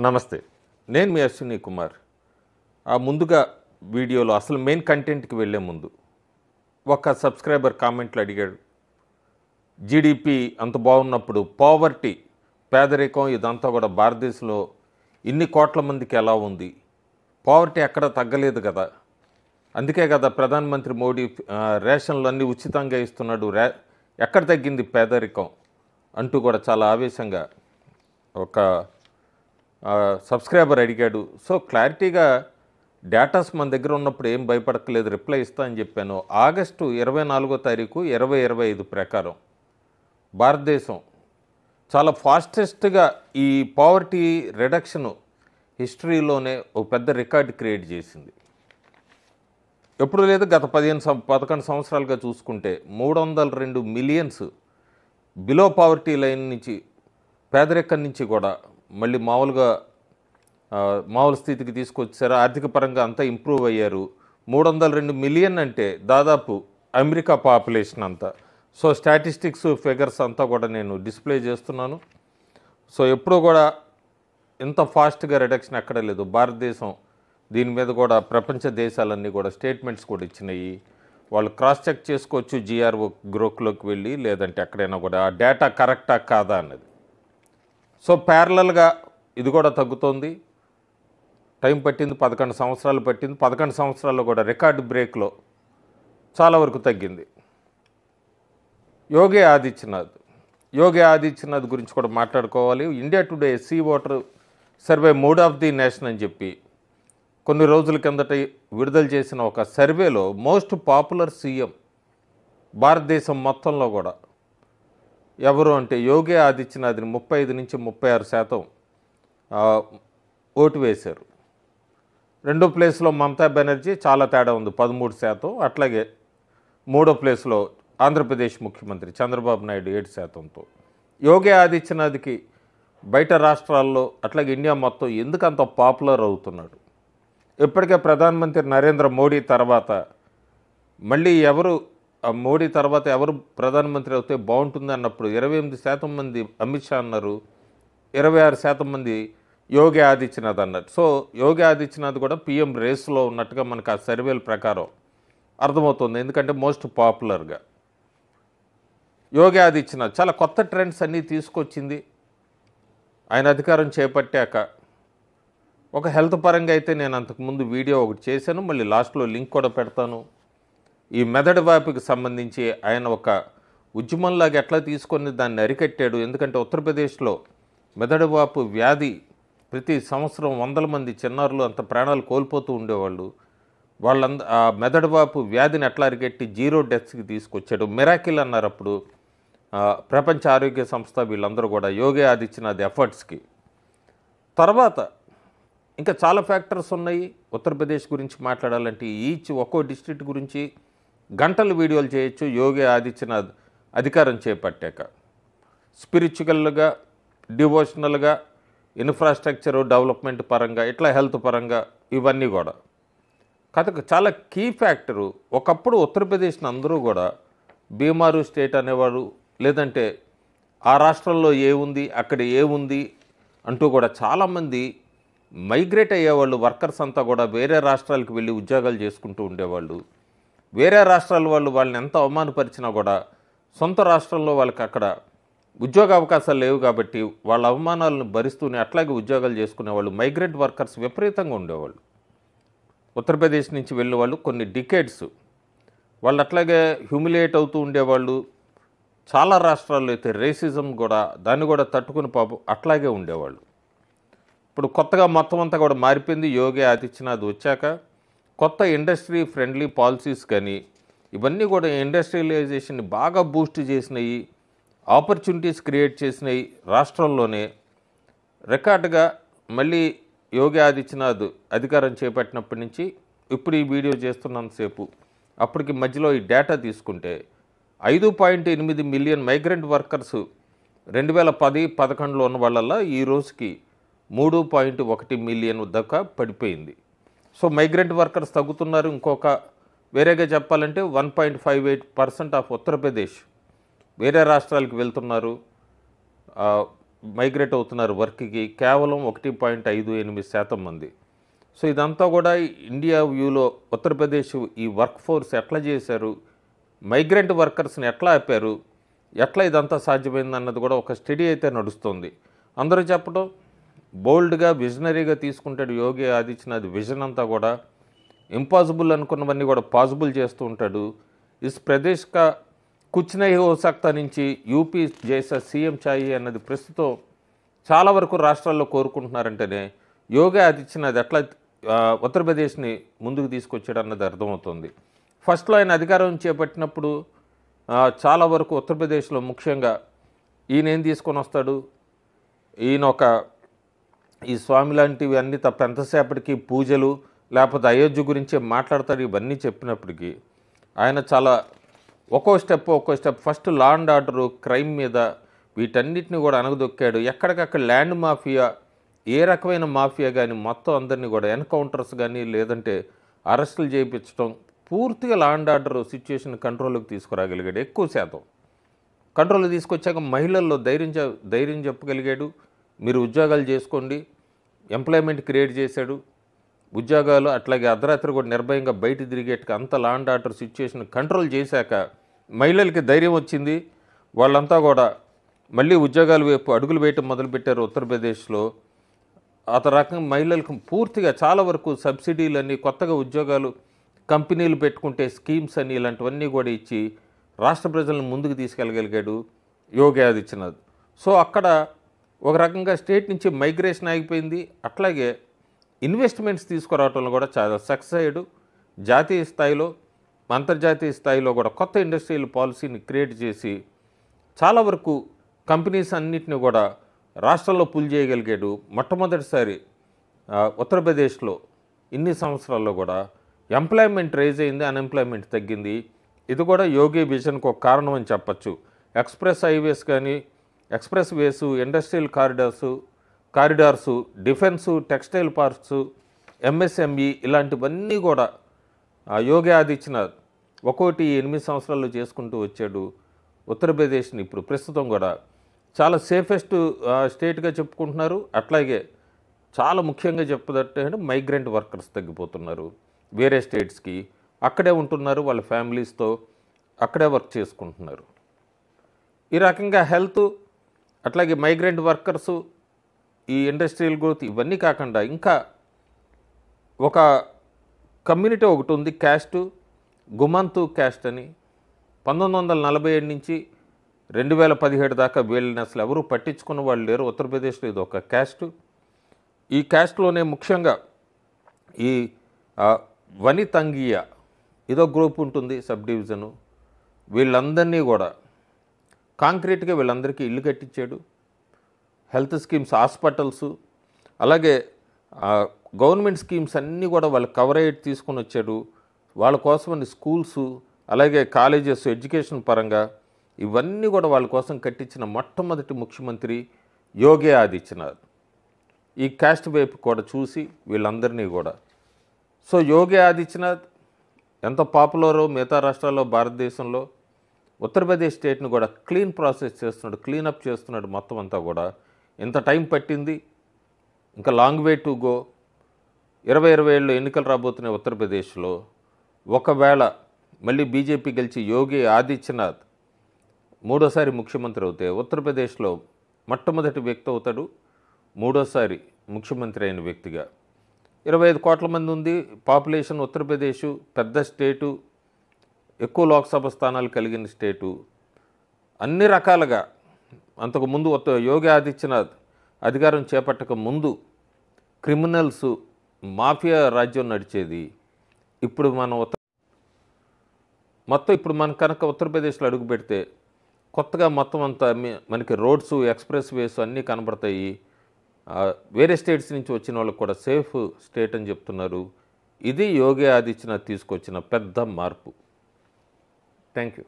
నమస్తే. నేను మీ అశ్విని కుమార్. ముందుగా వీడియోలో అసలు మెయిన్ కంటెంట్‌కి వెళ్ళే ముందు ఒక సబ్స్క్రైబర్ కామెంట్లు అడిగాడు. జీడీపీ అంత బాగున్నప్పుడు పావర్టీ, పేదరికం ఇదంతా కూడా భారతదేశంలో ఇన్ని కోట్ల మందికి ఎలా ఉంది? పావర్టీ ఎక్కడ తగ్గలేదు కదా! అందుకే కదా ప్రధానమంత్రి మోడీ రేషన్లు అన్నీ ఉచితంగా ఇస్తున్నాడు. ఎక్కడ తగ్గింది పేదరికం? అంటూ కూడా చాలా ఆవేశంగా ఒక సబ్స్క్రైబర్ అడిగాడు. సో క్లారిటీగా డేటాస్ మన దగ్గర ఉన్నప్పుడు ఏం భయపడక్కలేదు, రిప్లై ఇస్తా అని చెప్పాను. ఆగస్టు 24వ తారీఖు 2025 ప్రకారం భారతదేశం చాలా ఫాస్టెస్ట్గా ఈ పావర్టీ రిడక్షన్ హిస్టరీలోనే ఒక పెద్ద రికార్డ్ క్రియేట్ చేసింది. ఎప్పుడు లేదు, గత 11 సంవత్సరాలుగా చూసుకుంటే 302 మిలియన్స్ బిలో పావర్టీ లైన్ నుంచి, పేదరికం నుంచి కూడా మళ్ళీ మామూలు స్థితికి తీసుకొచ్చారు. ఆర్థిక పరంగా అంతా ఇంప్రూవ్ అయ్యారు. 302 మిలియన్ అంటే దాదాపు అమెరికా పాపులేషన్ అంతా. సో స్టాటిస్టిక్స్ ఫిగర్స్ అంతా కూడా నేను డిస్ప్లే చేస్తున్నాను. సో ఎప్పుడూ కూడా ఇంత ఫాస్ట్గా రిడక్షన్ ఎక్కడ లేదు. భారతదేశం దీని మీద కూడా ప్రపంచ దేశాలన్నీ కూడా స్టేట్మెంట్స్ కూడా ఇచ్చినాయి. వాళ్ళు క్రాస్ చెక్ చేసుకోవచ్చు జిఆర్ఓ గ్రోక్లోకి వెళ్ళి, లేదంటే ఎక్కడైనా కూడా ఆ డేటా కరెక్టా కాదా అన్నది. సో ప్యారలల్గా ఇది కూడా తగ్గుతోంది. టైం పట్టింది, 11 సంవత్సరాలు పట్టింది. 11 సంవత్సరాల్లో కూడా రికార్డు బ్రేక్లో చాలా వరకు తగ్గింది. యోగి ఆదిత్యనాథ్ గురించి కూడా మాట్లాడుకోవాలి. India Today C Voter survey mood of the nation అని చెప్పి కొన్ని రోజుల కిందట విడుదల చేసిన ఒక సర్వేలో మోస్ట్ పాపులర్ సీఎం భారతదేశం మొత్తంలో కూడా ఎవరు అంటే యోగి ఆదిత్యనాథ్ని 35 నుంచి 36% ఓటు వేశారు. రెండో ప్లేస్లో మమతా బెనర్జీ, చాలా తేడా ఉంది, 13%. అట్లాగే మూడో ప్లేస్లో ఆంధ్రప్రదేశ్ ముఖ్యమంత్రి చంద్రబాబు నాయుడు 7%తో. యోగి ఆదిత్యనాథ్కి బయట రాష్ట్రాల్లో అట్లాగే ఇండియా మొత్తం ఎందుకంత పాపులర్ అవుతున్నాడు? ఇప్పటికే ప్రధానమంత్రి నరేంద్ర మోడీ తర్వాత మళ్ళీ మోడీ తర్వాత ఎవరు ప్రధానమంత్రి అవుతే బాగుంటుంది అన్నప్పుడు 28% మంది అమిత్ షా అన్నారు, 26% మంది యోగి ఆదిత్యనాథ్ అన్నారు. సో యోగి ఆదిత్యనాథ్ కూడా పీఎం రేస్లో ఉన్నట్టుగా మనకు ఆ సర్వేల ప్రకారం అర్థమవుతుంది. ఎందుకంటే మోస్ట్ పాపులర్గా యోగి ఆదిత్యనాథ్ చాలా కొత్త ట్రెండ్స్ అన్నీ తీసుకొచ్చింది ఆయన అధికారం చేపట్టాక. ఒక హెల్త్ పరంగా అయితే నేను అంతకుముందు వీడియో ఒకటి చేశాను, మళ్ళీ లాస్ట్లో లింక్ కూడా పెడతాను. ఈ మెదడు వ్యాధికి సంబంధించి ఆయన ఒక ఉద్యమంలాగా ఎట్లా తీసుకొని దాన్ని అరికట్టాడు. ఎందుకంటే ఉత్తరప్రదేశ్లో మెదడు వాపు వ్యాధి ప్రతి సంవత్సరం 100 మంది చిన్నారులు అంత ప్రాణాలు కోల్పోతూ ఉండేవాళ్ళు. ఆ మెదడు వాపు వ్యాధిని ఎట్లా అరికట్టి 0 డెత్స్కి తీసుకొచ్చాడు. మిరాకిల్ అన్నారు అప్పుడు ప్రపంచ ఆరోగ్య సంస్థ. వీళ్ళందరూ కూడా యోగి ఆదిత్యనాథ్ ఎఫర్ట్స్కి. తర్వాత ఇంకా చాలా ఫ్యాక్టర్స్ ఉన్నాయి. ఉత్తరప్రదేశ్ గురించి మాట్లాడాలంటే ఒక్కో డిస్ట్రిక్ట్ గురించి గంటలు వీడియోలు చేయొచ్చు. యోగి ఆదిత్యనాథ్ అధికారం చేపట్టాక స్పిరిచువల్గా, డివోషనల్గా, ఇన్ఫ్రాస్ట్రక్చరు డెవలప్మెంట్ పరంగా, ఇట్లా హెల్త్ పరంగా ఇవన్నీ కూడా కథకు చాలా కీ ఫ్యాక్టరు. ఒకప్పుడు ఉత్తరప్రదేశ్ని అందరూ కూడా బీమారు స్టేట్ అనేవారు, లేదంటే ఆ రాష్ట్రంలో ఏముంది అక్కడ ఏముంది అంటూ కూడా చాలామంది మైగ్రేట్ అయ్యేవాళ్ళు. వర్కర్స్ అంతా కూడా వేరే రాష్ట్రాలకు వెళ్ళి ఉద్యోగాలు చేసుకుంటూ ఉండేవాళ్ళు. వేరే రాష్ట్రాల వాళ్ళని ఎంత అవమానపరిచినా కూడా సొంత రాష్ట్రంలో వాళ్ళకి అక్కడ ఉద్యోగ అవకాశాలు లేవు కాబట్టి వాళ్ళ అవమానాలను భరిస్తూనే అట్లాగే ఉద్యోగాలు చేసుకునేవాళ్ళు. మైగ్రేట్ వర్కర్స్ విపరీతంగా ఉండేవాళ్ళు. ఉత్తరప్రదేశ్ నుంచి వెళ్ళేవాళ్ళు కొన్ని డికేడ్స్ వాళ్ళు అట్లాగే హ్యూమిలియేట్ అవుతూ ఉండేవాళ్ళు. చాలా రాష్ట్రాల్లో అయితే రేసిజం కూడా, దాన్ని కూడా తట్టుకుని పాపం అట్లాగే ఉండేవాళ్ళు. ఇప్పుడు కొత్తగా మొత్తం అంతా కూడా మారిపోయింది. యోగి ఆదిత్యనాథ్ వచ్చాక కొత్త ఇండస్ట్రీ ఫ్రెండ్లీ పాలసీస్ కానీ ఇవన్నీ కూడా ఇండస్ట్రియలైజేషన్ని బాగా బూస్ట్ చేసినాయి, ఆపర్చునిటీస్ క్రియేట్ చేసినాయి. రాష్ట్రంలోనే రికార్డుగా మళ్ళీ యోగి ఆదిత్యనాథ్ అధికారం చేపట్టినప్పటి నుంచి ఇప్పుడు ఈ వీడియో చేస్తున్నంతసేపు అప్పటికి మధ్యలో ఈ డేటా తీసుకుంటే 5.8 మిలియన్ మైగ్రెంట్ వర్కర్స్ 2010-11లో ఉన్న వాళ్ళల్లో ఈ రోజుకి 3.1 మిలియన్ దాకా పడిపోయింది. సో మైగ్రెంట్ వర్కర్స్ తగ్గుతున్నారు. ఇంకొక వేరేగా చెప్పాలంటే 1.58% ఆఫ్ ఉత్తరప్రదేశ్ వేరే రాష్ట్రాలకు వెళ్తున్నారు. మైగ్రేట్ అవుతున్నారు వర్క్కి, కేవలం 1.58% మంది. సో ఇదంతా కూడా ఇండియా వ్యూలో ఉత్తరప్రదేశ్ ఈ వర్క్ ఫోర్స్ ఎట్లా చేశారు, మైగ్రెంట్ వర్కర్స్ని ఎట్లా ఆపారు, ఎట్లా ఇదంతా సాధ్యమైంది అన్నది కూడా ఒక స్టడీ అయితే నడుస్తుంది. అందరూ చెప్పడం బోల్డ్గా విజనరీగా తీసుకుంటాడు యోగి ఆదిత్యనాథ్. విజన్ అంతా కూడా ఇంపాసిబుల్ అనుకున్నవన్నీ కూడా పాసిబుల్ చేస్తూ ఉంటాడు. ఇస్ ప్రదేశ్ కా కుచ్ నహీ హో సక్తా నుంచి యూపీ జైసా సీఎం చాయి అన్నది ప్రస్తుతం చాలా వరకు రాష్ట్రాల్లో కోరుకుంటున్నారంటేనే యోగి ఆదిత్యనాథ్ ఎట్లా ఉత్తరప్రదేశ్ని ముందుకు తీసుకొచ్చాడు అన్నది అర్థమవుతుంది. ఫస్ట్లో ఆయన అధికారం చేపట్టినప్పుడు చాలా వరకు ఉత్తరప్రదేశ్లో ముఖ్యంగా ఈయన ఏం తీసుకొని వస్తాడు, ఈయన ఈ స్వామి లాంటివి అన్నీ తప్ప ఎంతసేపటికి పూజలు లేకపోతే అయోధ్య గురించే మాట్లాడతాడు. ఇవన్నీ చెప్పినప్పటికీ ఆయన చాలా ఒక్కో step first law and order, crime మీద వీటన్నిటిని కూడా అణగదొక్కాడు. ఎక్కడికక్కడ ల్యాండ్ మాఫియా, ఏ రకమైన మాఫియా కానీ మొత్తం అందరినీ కూడా ఎన్కౌంటర్స్ కానీ లేదంటే అరెస్టులు చేయించడం, పూర్తిగా లా అండ్ ఆర్డర్ సిచ్యువేషన్ కంట్రోల్లోకి తీసుకురాగలిగాడు. ఎక్కువ శాతం కంట్రోల్ తీసుకొచ్చాక మహిళల్లో ధైర్యం చెప్పగలిగాడు. మీరు ఉద్యోగాలు చేసుకోండి, ఎంప్లాయ్మెంట్ క్రియేట్ చేశాడు. ఉద్యోగాలు అట్లాగే అర్ధరాత్రి కూడా నిర్భయంగా బయట తిరిగేట్టుగా అంత law and order situation control చేశాక మహిళలకి ధైర్యం వచ్చింది. వాళ్ళంతా కూడా మళ్ళీ ఉద్యోగాల వైపు అడుగులు వేయటం మొదలుపెట్టారు ఉత్తరప్రదేశ్లో. ఆ రకంగా మహిళలకు పూర్తిగా చాలా వరకు సబ్సిడీలన్నీ, కొత్తగా ఉద్యోగాలు కంపెనీలు పెట్టుకుంటే స్కీమ్స్ అని ఇలాంటివన్నీ కూడా ఇచ్చి రాష్ట్ర ప్రజలను ముందుకు తీసుకెళ్ళగలిగాడు యోగి ఆదిత్యనాథ్. సో అక్కడ ఒక రకంగా స్టేట్ నుంచి మైగ్రేషన్ ఆగిపోయింది. అట్లాగే ఇన్వెస్ట్మెంట్స్ తీసుకురావడంలో కూడా చాలా సక్సెస్ అయ్యాడు. జాతీయ స్థాయిలో అంతర్జాతీయ స్థాయిలో కూడా కొత్త ఇండస్ట్రియల్ పాలసీని క్రియేట్ చేసి చాలా వరకు కంపెనీస్ అన్నిటిని కూడా రాష్ట్రంలో పుల్ చేయగలిగాడు. మొట్టమొదటిసారి ఉత్తరప్రదేశ్లో ఇన్ని సంవత్సరాల్లో కూడా ఎంప్లాయ్మెంట్ రైజ్ అయింది, అన్ఎంప్లాయ్మెంట్ తగ్గింది. ఇది కూడా యోగి విజన్కు ఒక కారణం అని చెప్పచ్చు. ఎక్స్ప్రెస్ హైవేస్ కానీ, expressways, industrial corridors, defence, textile parks, MSME ఇలాంటివన్నీ కూడా యోగి ఆదిత్యనాథ్ ఒక్కోటి 8 సంవత్సరాల్లో చేసుకుంటూ వచ్చాడు. ఉత్తరప్రదేశ్ని ఇప్పుడు ప్రస్తుతం కూడా చాలా సేఫెస్ట్ స్టేట్గా చెప్పుకుంటున్నారు. అట్లాగే చాలా ముఖ్యంగా చెప్పదంటే మైగ్రెంట్ వర్కర్స్ తగ్గిపోతున్నారు. వేరే స్టేట్స్కి అక్కడే ఉంటున్నారు, వాళ్ళ ఫ్యామిలీస్తో అక్కడే వర్క్ చేసుకుంటున్నారు. ఈ రకంగా హెల్త్, అట్లాగే మైగ్రెంట్ వర్కర్సు, ఈ ఇండస్ట్రియల్ గ్రోత్ ఇవన్నీ కాకుండా ఇంకా ఒక కమ్యూనిటీ ఒకటి ఉంది, క్యాస్ట్, గుమంతు క్యాస్ట్ అని. 1947 నుంచి 2017 దాకా వీళ్ళని అసలు ఎవరూ పట్టించుకున్న వాళ్ళు లేరు. ఉత్తరప్రదేశ్లో ఇది ఒక క్యాస్ట్. ఈ క్యాస్ట్లోనే ముఖ్యంగా ఈ వనితంగియా ఇదో గ్రూప్ ఉంటుంది, సబ్ డివిజను. వీళ్ళందరినీ కూడా కాంక్రీట్గా వీళ్ళందరికీ ఇల్లు కట్టించాడు. హెల్త్ స్కీమ్స్, హాస్పిటల్స్, అలాగే గవర్నమెంట్ స్కీమ్స్ అన్నీ కూడా వాళ్ళు కవర్ అయ్యేది తీసుకొని వచ్చాడు. వాళ్ళ కోసమని స్కూల్స్, అలాగే కాలేజెస్, ఎడ్యుకేషన్ పరంగా ఇవన్నీ కూడా వాళ్ళ కోసం కట్టించిన మొట్టమొదటి ముఖ్యమంత్రి యోగి ఆదిత్యనాథ్. ఈ క్యాస్ట్ వైపు కూడా చూసి వీళ్ళందరినీ కూడా. సో యోగి ఆదిత్యనాథ్ ఎంత పాపులరో మిగతా రాష్ట్రాల్లో, భారతదేశంలో, ఉత్తరప్రదేశ్ స్టేట్ని కూడా క్లీన్ ప్రాసెస్ చేస్తున్నాడు, క్లీనప్ చేస్తున్నాడు. మొత్తం అంతా కూడా ఎంత టైం పట్టింది, ఇంకా లాంగ్ వే టు గో. 2027లో ఎన్నికలు రాబోతున్నాయి ఉత్తరప్రదేశ్లో. ఒకవేళ మళ్ళీ బీజేపీ గెలిచి యోగి ఆదిత్యనాథ్ మూడోసారి ముఖ్యమంత్రి అవుతే ఉత్తరప్రదేశ్లో మొట్టమొదటి వ్యక్తి అవుతాడు, మూడోసారి ముఖ్యమంత్రి అయిన వ్యక్తిగా. 25 కోట్ల మంది ఉంది పాపులేషన్ ఉత్తరప్రదేశ్, పెద్ద స్టేటు, ఎక్కువ లోక్సభ స్థానాలు కలిగిన స్టేటు. అన్ని రకాలుగా అంతకుముందు యోగి ఆదిత్యనాథ్ అధికారం చేపట్టక ముందు క్రిమినల్స్, మాఫియా రాజ్యం నడిచేది. ఇప్పుడు ఇప్పుడు మనం కనుక ఉత్తరప్రదేశ్లో అడుగు పెడితే కొత్తగా మొత్తం అంతా మనకి రోడ్స్, ఎక్స్ప్రెస్ వేస్ అన్నీ కనబడతాయి. వేరే స్టేట్స్ నుంచి వచ్చిన వాళ్ళకి కూడా సేఫ్ స్టేట్ అని చెప్తున్నారు. ఇది యోగి ఆదిత్యనాథ్ తీసుకొచ్చిన పెద్ద మార్పు. Thank you.